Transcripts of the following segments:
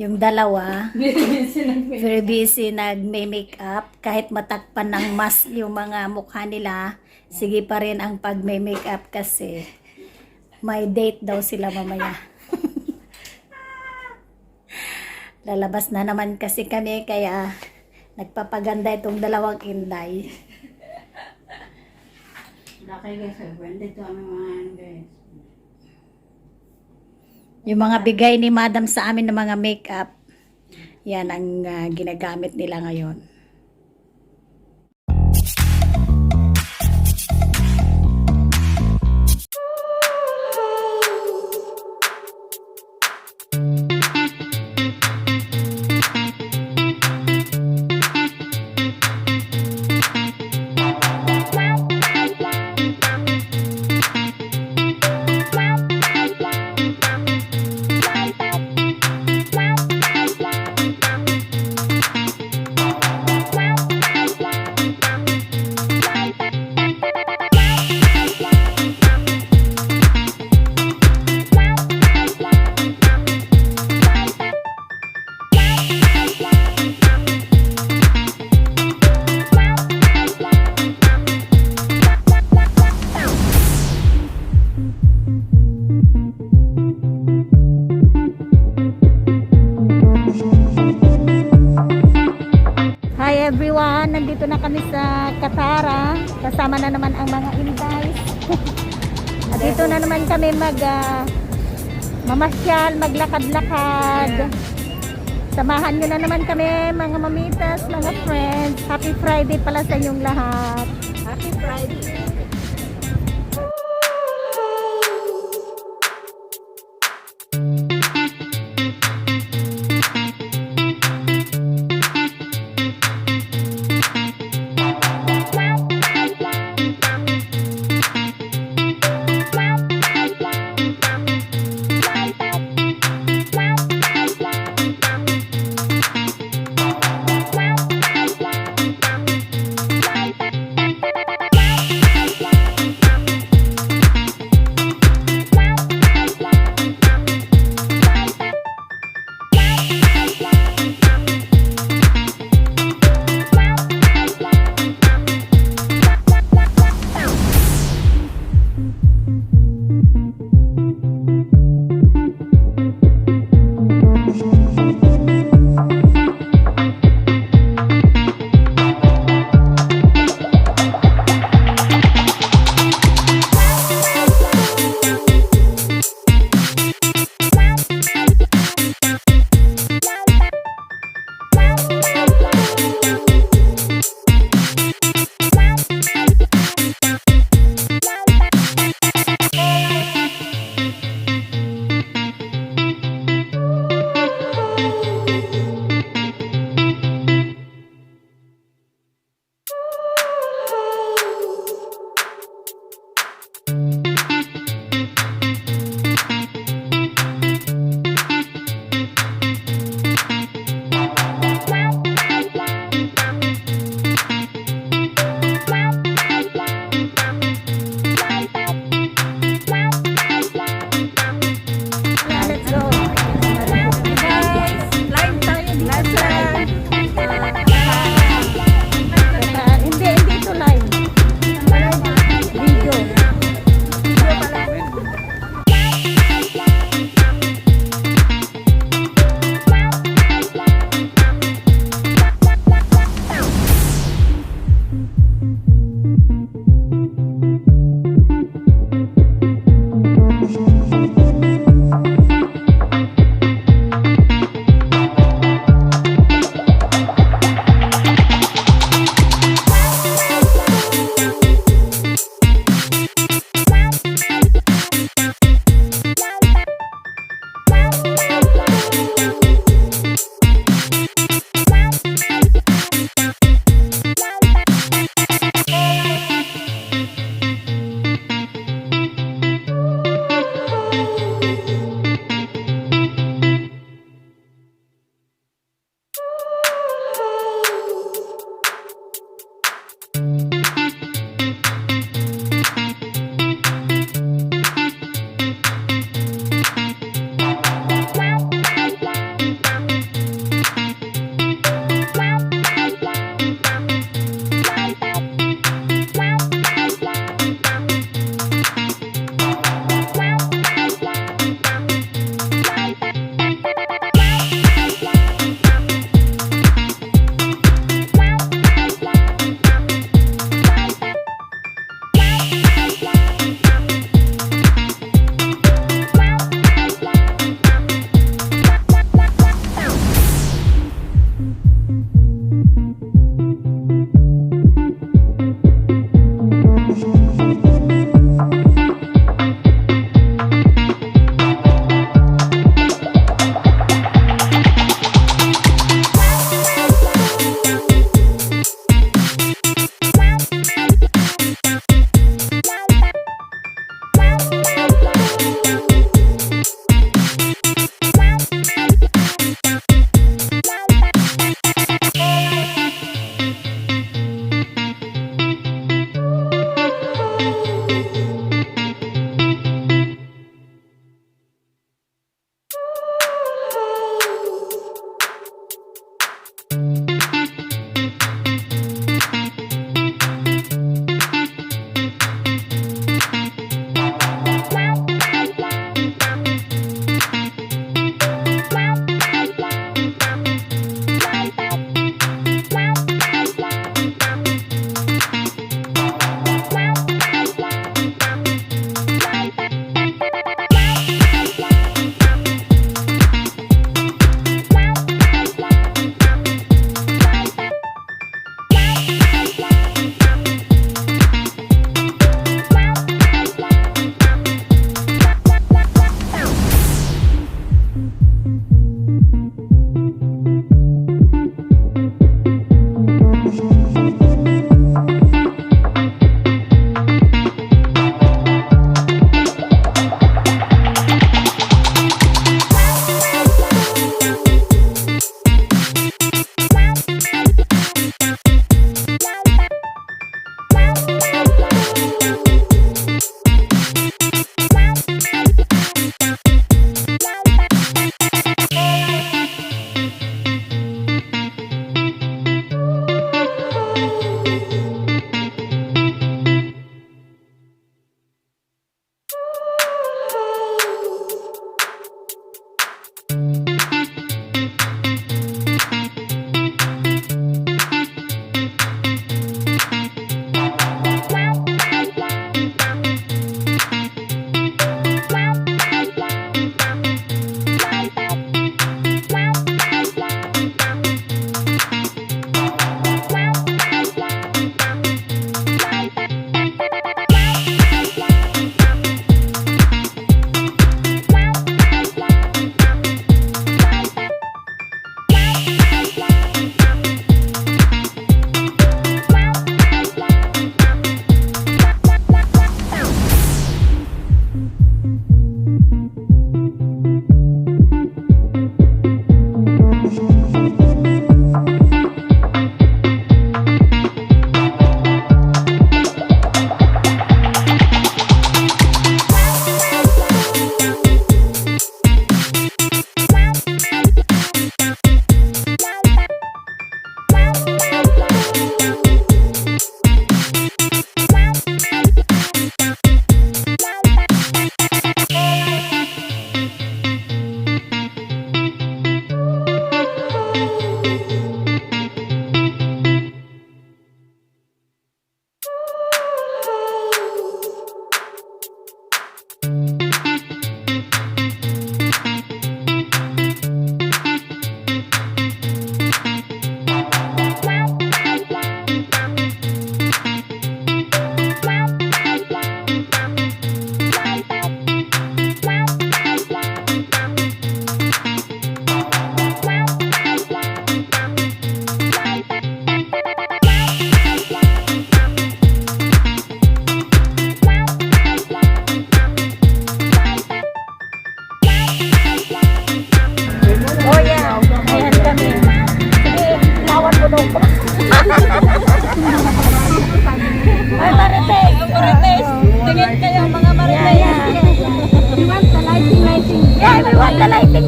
Yung dalawa, very busy nagme-makeup. Kahit matakpan ng mask yung mga mukha nila, sige pa rin ang pag-makeup kasi may date daw sila mamaya. Lalabas na naman kasi kami kaya nagpapaganda itong dalawang inday. Lakay guys, dito ang mga guys. Yung mga bigay ni Madam sa amin ng mga makeup, yan ang ginagamit nila ngayon. Hi everyone! Nandito na kami sa Katara. Kasama na naman ang mga inday. At dito na naman kami mamasyal, maglakad-lakad. Samahan nyo na naman kami mga mamitas, mga friends. Happy Friday pala sa inyong lahat. Happy Friday!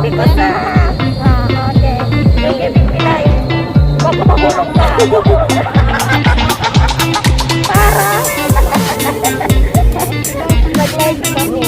because okay. Yung ibig Pinay, baka mahulog ka. Para. Nag-live kami.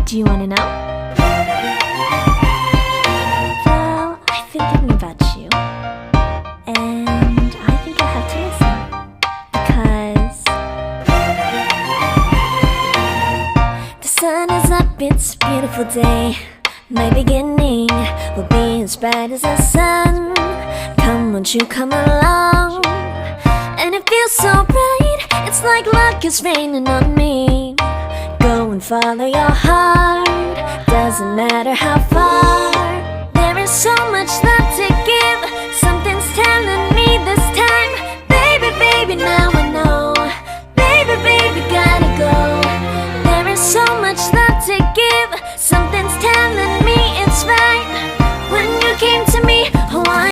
Do you want to know? Well, I've been thinking about you, and I think you'll have to listen, because the sun is up, it's a beautiful day. My beginning will be as bright as the sun. Come, won't you come along? And it feels so bright, it's like luck is raining on me. Go and follow your heart, doesn't matter how far. There is so much love to